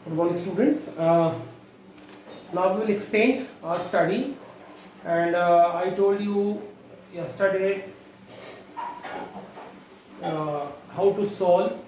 Good morning, students. Now we will extend our study, and I told you yesterday how to solve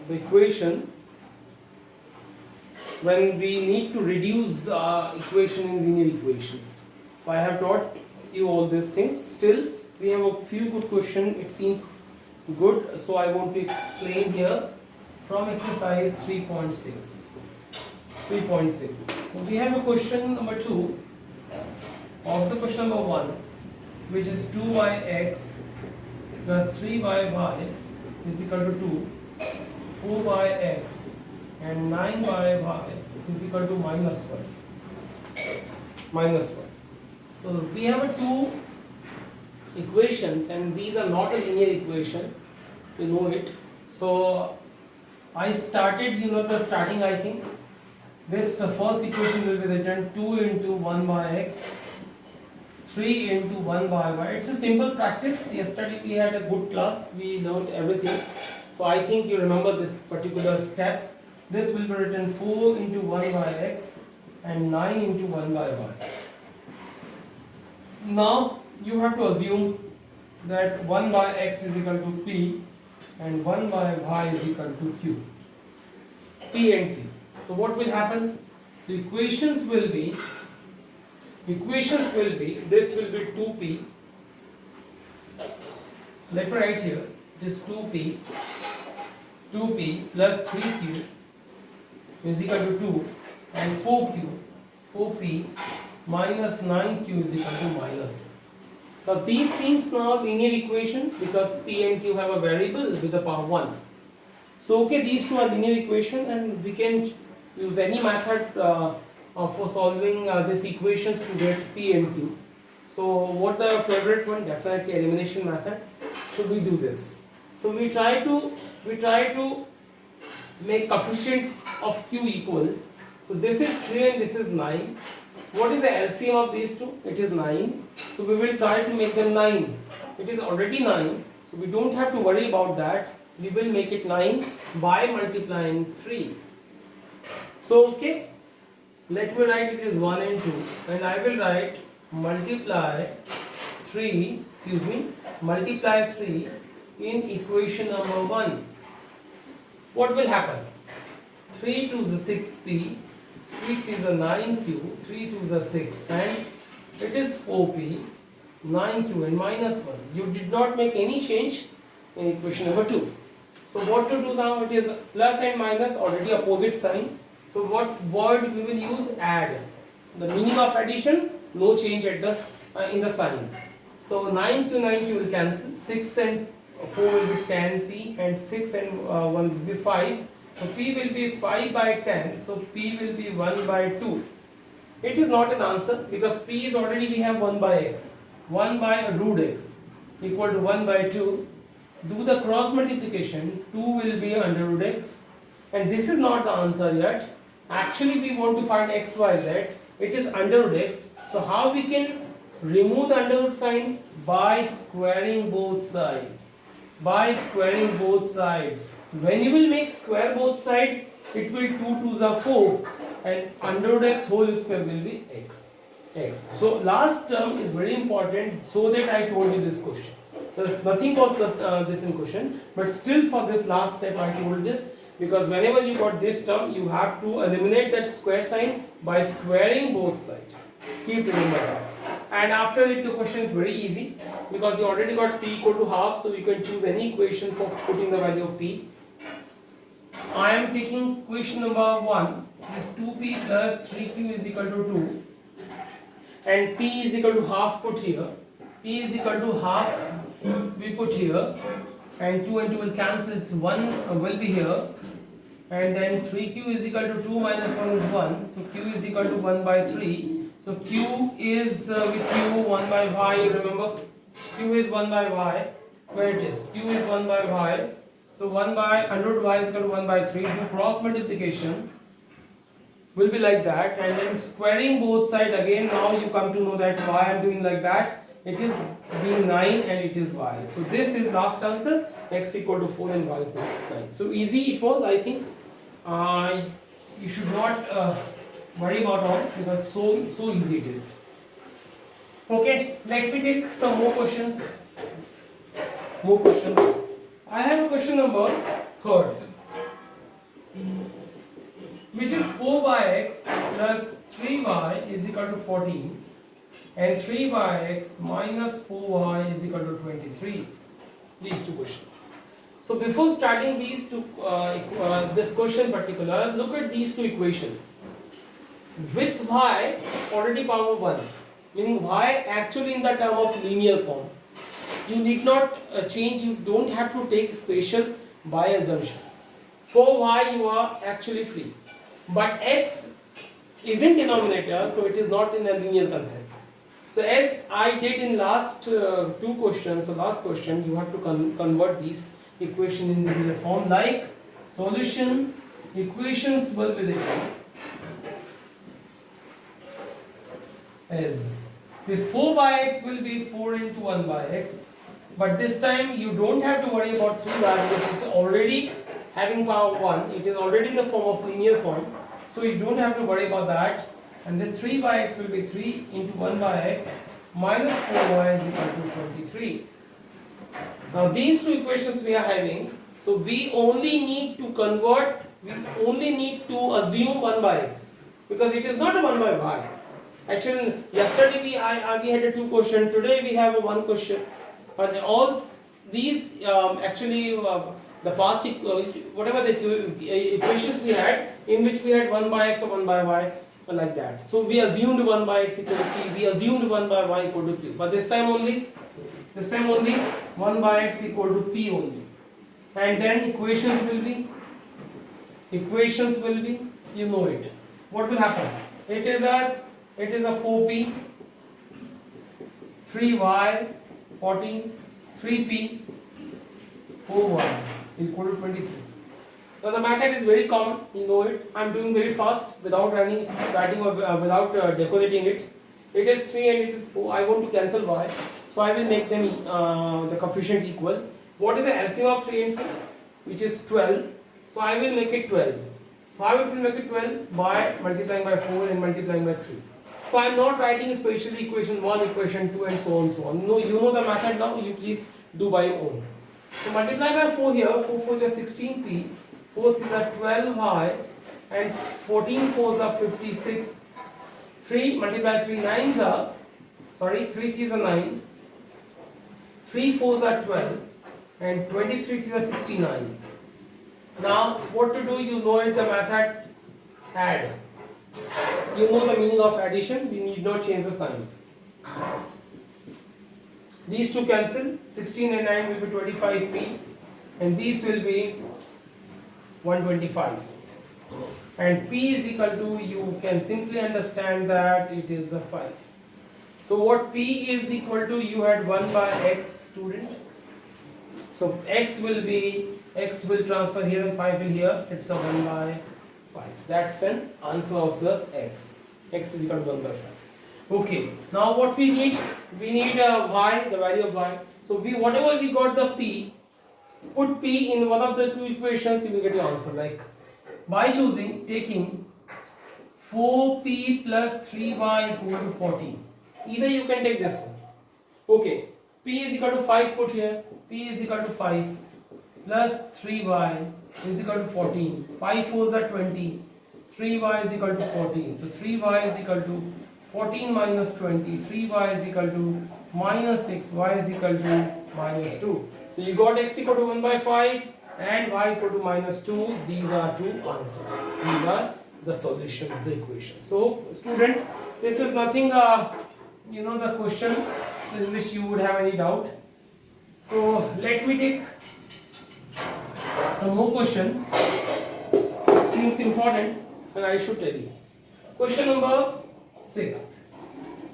the equation when we need to reduce equation in linear equation. So I have taught you all these things. Still, we have a few good questions. It seems good, so I want to explain here from exercise 3.6. 3.6. So we have a question number 2 of the question number 1, which is 2yx plus 3y is equal to 2, 4yx and 9y is equal to minus 1. So we have a two equations, and these are not a linear equation, you know it. So I started, the starting, I think. This first equation will be written 2 into 1 by x, 3 into 1 by y. It's a simple practice. Yesterday we had a good class. We learned everything. So I think you remember this particular step. This will be written 4 into 1 by x and 9 into 1 by y. Now you have to assume that 1 by x is equal to p and 1 by y is equal to q. P and q. So what will happen? So equations will be, this will be 2p. Let me write here, it is 2p plus 3q is equal to 2 and 4p minus 9q is equal to minus 1. Now these seems now linear equation because p and q have a variable with the power 1. So okay, these two are linear equation, and we can use any method for solving these equations to get p and q. So what the favorite one? Definitely elimination method. So we do this. So we try to make coefficients of q equal. So this is 3 and this is 9. What is the LCM of these two? It is 9. So we will try to make them 9. It is already 9. So we don't have to worry about that. We will make it 9 by multiplying 3. So okay, let me write it is 1 and 2, and I will write multiply 3 in equation number 1. What will happen? 3 to the 6p, 3 to the 9q, 3 to the 6, and it is 4p, 9q and minus 1. You did not make any change in equation number 2. So what to do now? It is plus and minus, already opposite sign. So what word we will use? Add. The meaning of addition, no change at the in the sign. So 9q will cancel. 6 and 4 will be 10p, and 6 and 1 will be 5. So p will be 5 by 10. So p will be 1 by 2. It is not an answer because p is already, we have 1 by x. 1 by root x equal to 1 by 2. Do the cross multiplication. 2 will be under root x. And this is not the answer yet. Actually we want to find x, y, z. It is under root x. So how we can remove the under root sign? By squaring both sides. When you will make square both sides, it will 2 2s are 4, and under root x whole square will be x. So last term is very important, so that I told you this question. Nothing was this in question, but still for this last step I told this, because whenever you got this term, you have to eliminate that square sign by squaring both sides. Keep remember that. And after it, the question is very easy because you already got p equal to half, so you can choose any equation for putting the value of p. I am taking equation number 1, is 2p plus 3q is equal to 2, and p is equal to half put here. P is equal to half we put here, and 2 and 2 will cancel, it's 1 will be here, and then 3q is equal to 2 minus 1 is 1, so q is equal to 1 by 3. So q is with q 1 by y, remember q is 1 by y, where it is, q is 1 by y, so 1 by under root y is equal to 1 by 3, do cross multiplication, will be like that, and then squaring both sides again. Now you come to know that why I am doing like that. It is being 9 and it is y. So this is last answer, x equal to 4 and y equal to 9. So easy it was, I think. you should not worry about all because so easy it is. Okay, let me take some more questions. More questions. I have a question number third, which is 4 by x plus 3y is equal to 14 and 3 by x minus 4y is equal to 23. These two questions. So before starting these two, this question particular, look at these two equations. With y already power 1, meaning y actually in the term of linear form. You need not change, you don't have to take special by assumption. For y you are actually free. But x is in denominator, so it is not in a linear concept. So as I did in last two questions, so last question you have to convert these equation in linear form, like solution equations will be written as this 4 by x will be 4 into 1 by x, but this time you don't have to worry about 3 by because it's already having power 1, it is already in the form of linear form, so you don't have to worry about that. And this 3 by x will be 3 into 1 by x minus 4y is equal to 23. Now these two equations we are having, so we only need to convert, we only need to assume 1 by x because it is not a 1 by y. Actually yesterday we had a 2 question, today we have a 1 question, but all these the past whatever the equations we had in which we had 1 by x or 1 by y like that. So we assumed 1 by x equal to p, we assumed 1 by y equal to q, but this time only 1 by x equal to p only. And then equations will be you know it. What will happen? It is a 4p, 3y, 14, 3p, 4y equal to 23. So the method is very common, you know it. I am doing very fast without writing or without decorating it. It is 3 and it is 4. I want to cancel y, so I will make them the coefficient equal. What is the LCM of 3 and 4? Which is 12. So I will make it 12. So I will make it 12 by multiplying by 4 and multiplying by 3. So I am not writing specially equation 1, equation 2 and so on so on. No, you know the method now, you please do by your own. So multiply by 4 here, 4 4 is 16p, 4 is a 12y and 14 4s are 56. 3 multiply 3 9s are, 3 3s are 9, 3 4s are 12 and 23 is a 69. Now what to do, you know it, the method add. You know the meaning of addition, we need not change the sign. These two cancel, 16 and 9 will be 25p and these will be 125. And p is equal to, you can simply understand that it is a 5. So what p is equal to, you had 1 by x, student. So x will transfer here and 5 will here, it's a 1 by 5. That's an answer of the x. X is equal to 1 by 5. Okay, now what we need y, the value of y. So whatever we got the p, put p in one of the two equations, you will get your answer. Like by taking 4p plus 3y equal to 14. Either you can take this one. Okay, p is equal to 5, put here. P is equal to 5 plus 3y is equal to 14. 5 4s are 20. 3y is equal to 14. So 3y is equal to 14 minus 20. 3y is equal to minus 6. Y is equal to minus 2. So you got x equal to 1 by 5 and y equal to minus 2. These are two answers. These are the solution of the equation. So student, this is nothing the question in which you would have any doubt. So let me take some more questions. Seems important and I should tell you. Question number 6th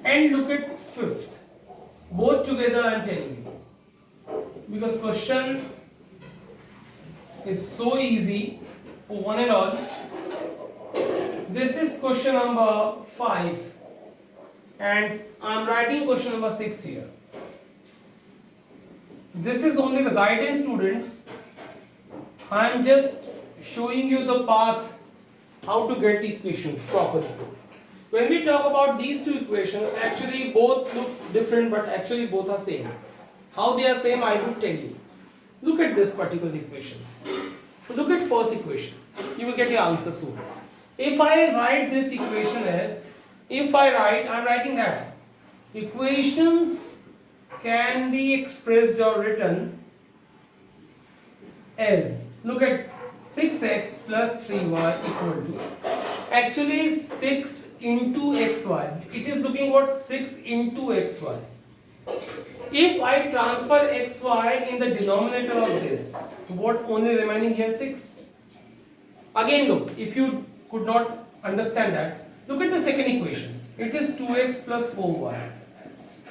and look at 5th. Both together I am telling you. Because question is so easy for one and all. This is question number 5 and I am writing question number 6 here. This is only the guidance, students. I am just showing you the path how to get the equations properly. When we talk about these two equations, actually both looks different, but actually both are same. How they are same, I will tell you. Look at this particular equations. Look at first equation. You will get the answer soon. If I write this equation as, I'm writing that equations can be expressed or written as, look at 6x plus 3y equal to, actually 6 into xy. It is looking what 6 into xy. If I transfer xy in the denominator of this, what only remaining here 6. Again look, if you could not understand that, look at the second equation. It is 2x plus 4y.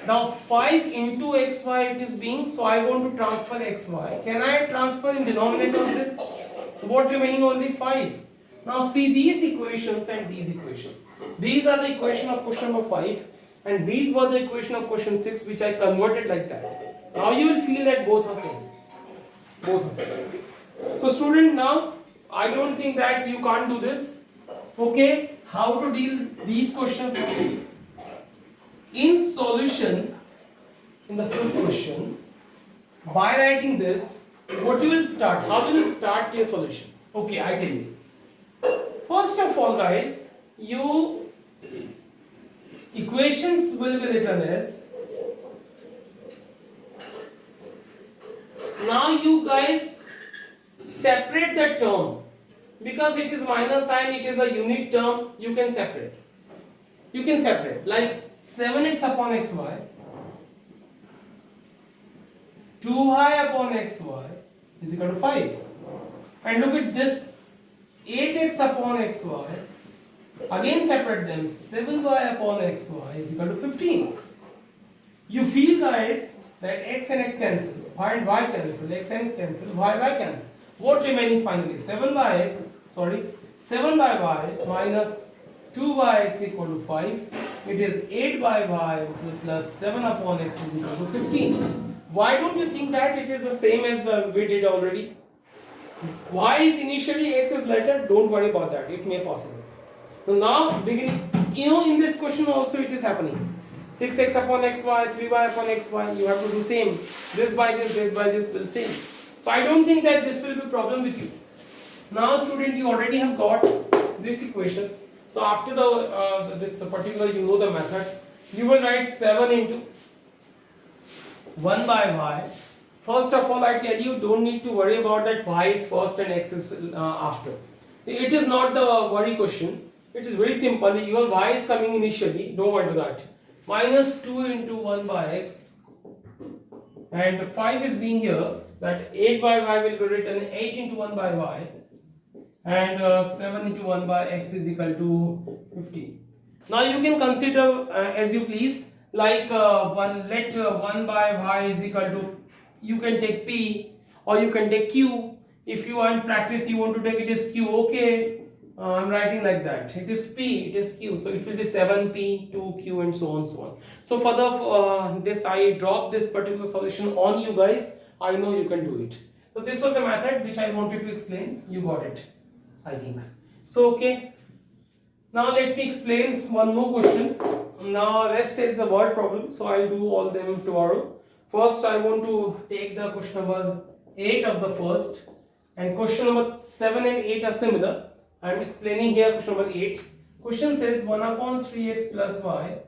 Now 5 into xy it is being, so I want to transfer xy. Can I transfer in denominator of this? So what remaining only 5. Now see these equations and these equations. These are the equation of question number 5 and these were the equation of question 6 which I converted like that. Now you will feel that both are same. Both are same. So student, now I don't think that you can't do this. Okay, how to deal these questions? In solution, in the fifth question, by writing this, what you will start? How will you start your solution? Okay, I tell you. First of all, guys, you equations will be written as. Now you guys separate the term because it is minus sign. It is a unique term. You can separate. You can separate like 7x upon xy, 2y upon xy is equal to 5. And look at this 8x upon xy, again separate them, 7y upon xy is equal to 15. You feel guys that x and x cancel, y and y cancel, x and cancel, y cancel. What remaining finally? 7 by y minus 2 by x equal to 5. It is 8 by y plus 7 upon x is equal to 15. Why don't you think that it is the same as we did already? Y is initially, x is later. Don't worry about that. It may possible. So now beginning, in this question also it is happening. 6x upon xy, 3y upon xy. You have to do same. This by this will same. So I don't think that this will be a problem with you. Now student, you already have got these equations. So after the this particular, you know the method. You will write 7 into 1 by y. First of all, I tell you, don't need to worry about that y is first and x is after. It is not the worry question. It is very simple. Your y is coming initially. Don't worry about that. Minus 2 into 1 by x. And 5 is being here. That 8 by y will be written 8 into 1 by y. And 7 into 1 by x is equal to 15. Now you can consider as you please, like let 1 by y is equal to, you can take p or you can take q. If you are in practice, you want to take it as q, okay, I'm writing like that. It is p, it is q, so it will be 7p, 2q and so on so on. So for the this, I drop this particular solution on you guys. I know you can do it. So this was the method which I wanted to explain. You got it, I think. So okay, now let me explain one more question. Now rest is the word problem, so I'll do all them tomorrow. First I want to take the question number 8 of the first, and question number 7 and 8 are similar. I'm explaining here question number 8. Question says 1 upon 3x plus y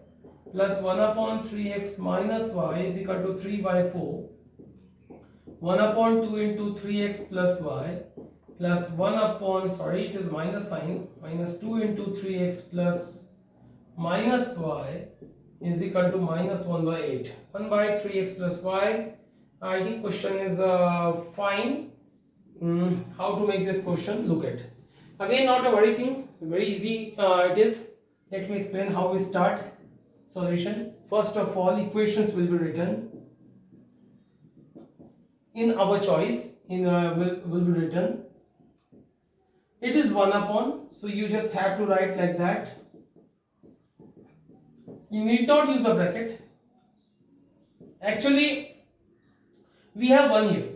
plus 1 upon 3x minus y is equal to 3 by 4. 1 upon 2 into 3x plus y plus 1 upon, sorry, it is minus sign, minus 2 into 3x plus minus y is equal to minus 1 by 8. 1 by 3x plus y. I think question is fine. How to make this question? Look at. Again, not a worry thing, very easy it is. Let me explain how we start solution. First of all, equations will be written in our choice, will be written. It is 1 upon, so you just have to write like that. You need not use the bracket. Actually, we have 1 here.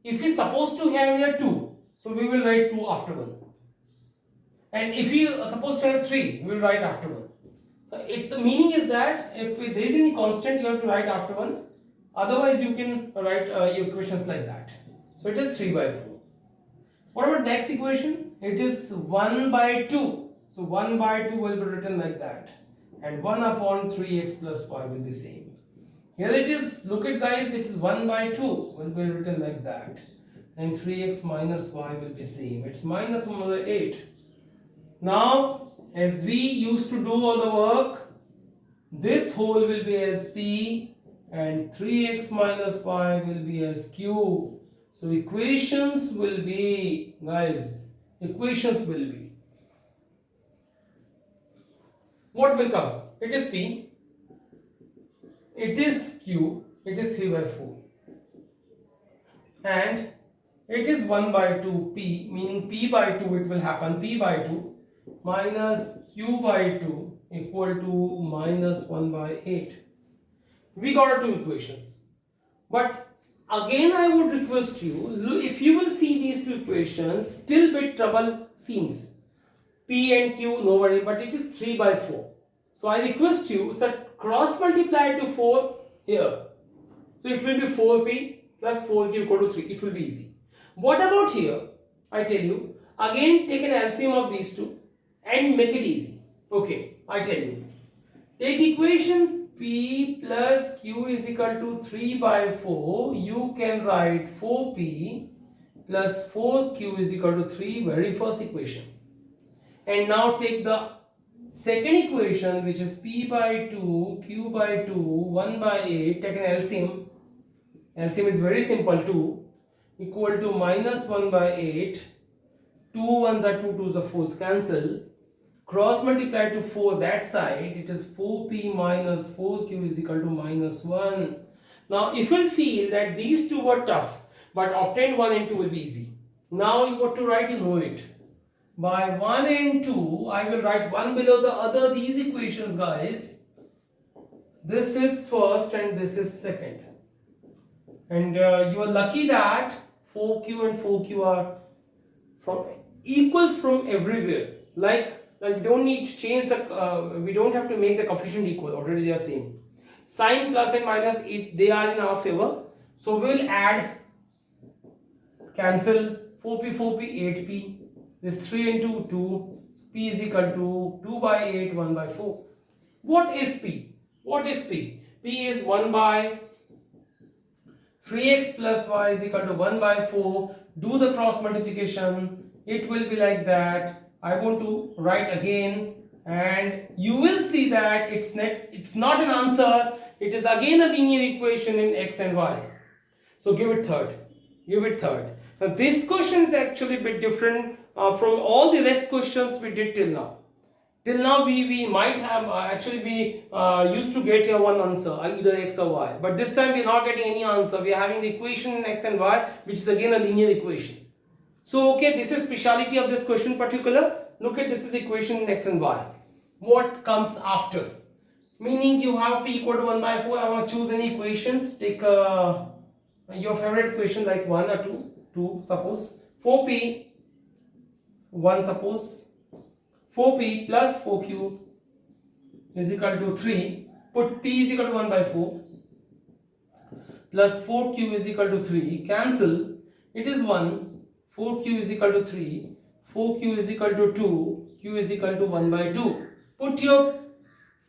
If we supposed to have here 2, so we will write 2 after 1. And if you suppose to have 3, we will write after 1. So the meaning is that if there is any constant, you have to write after 1. Otherwise, you can write your equations like that. So it is 3 by 4. What about next equation? It is 1 by 2. So 1 by 2 will be written like that. And 1 upon 3x plus y will be same. Here it is, look at guys, it is 1 by 2 will be written like that. And 3x minus y will be same. It's minus 1 over 8. Now, as we used to do all the work, this whole will be as p and 3x minus y will be as q. So equations will be, guys, equations will be, what will come? It is p, it is q, it is 3 by 4, and it is 1 by 2 p, meaning p by 2 it will happen, p by 2 minus q by 2 equal to minus 1 by 8. We got our two equations. But again I would request you, if you will see these two equations, still bit trouble seems. P and Q, no worry, but it is 3 by 4. So I request you, set cross multiply to 4 here. So it will be 4P plus 4Q equal to 3. It will be easy. What about here? I tell you, again take an LCM of these two and make it easy. Okay, I tell you. Take equation P plus Q is equal to 3 by 4. You can write 4P plus 4Q is equal to 3, very first equation. And now take the second equation, which is P by 2, Q by 2, 1 by 8. Take an LCM. LCM is very simple, 2 equal to minus 1 by 8. 2 1s are 2 2s are 4s cancel. Cross multiply to 4 that side, it is 4p minus 4q is equal to minus 1. Now if you feel that these two were tough, but obtained 1 and 2 will be easy. Now you got to write, you know it. By 1 and 2, I will write one below the other these equations, guys. This is first and this is second. And you are lucky that 4q and 4q are from equal from everywhere. Like we don't need to change the, we don't have to make the coefficient equal, already they are same. Sign plus and minus, they are in our favor. So we will add, cancel 4p, 4p, 8p. This 3 into 2, p is equal to 2 by 8, 1 by 4. What is p? What is p? P is 1 by 3x plus y is equal to 1 by 4. Do the cross multiplication. It will be like that. I want to write again, and you will see that it's not an answer. It is again a linear equation in x and y. So give it third. Give it third. Now this question is actually a bit different from all the rest questions we did till now. Till now we might have we used to get here one answer, either x or y. But this time we are not getting any answer. We are having the equation in x and y, which is again a linear equation. So okay, this is speciality of this question particular. Look at this is equation in x and y. What comes after? Meaning you have p equal to 1 by 4. I want to choose any equations. Take your favorite equation like 1 or 2. 2 suppose. 4p 1 suppose. 4p plus 4q is equal to 3. Put p is equal to 1 by 4 plus 4q is equal to 3. Cancel. It is 1. 4q is equal to 3. 4q is equal to 2. Q is equal to 1 by 2. Put your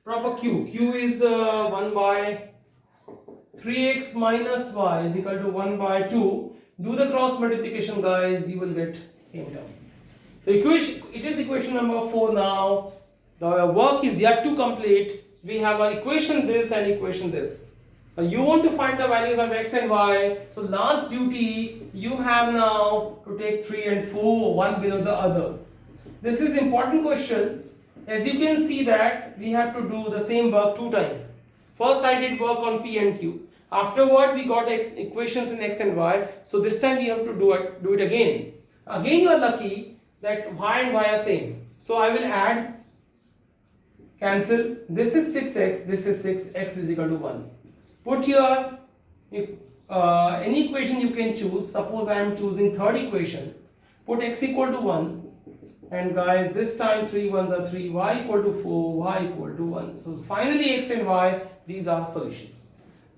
proper q. Q is 1 by 3x minus y is equal to 1 by 2. Do the cross multiplication, guys. You will get same term. The equation, it is equation number 4 now. The work is yet to complete. We have an equation this and equation this. You want to find the values of x and y. So last duty you have now to take 3 and 4, one below the other. This is important question. As you can see that we have to do the same work 2 times. First I did work on p and q. Afterward we got equations in x and y. So this time we have to do it again. Again you are lucky that y and y are same. So I will add, cancel. This is 6x, this is 6, x is equal to 1. Put here any equation you can choose. Suppose I am choosing third equation. Put x equal to 1, And guys, this time 3 ones are 3, y equal to 4, y equal to 1. So finally x and y, these are solution.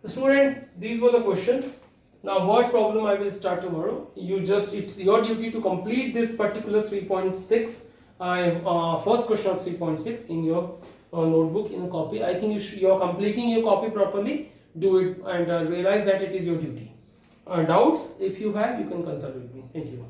So student, these were the questions. Now word problem I will start tomorrow. It's your duty to complete this particular 3.6, first question of 3.6 in your notebook, in a copy. I think you're completing your copy properly. Do it and realize that it is your duty. Doubts, if you have, you can consult with me. Thank you.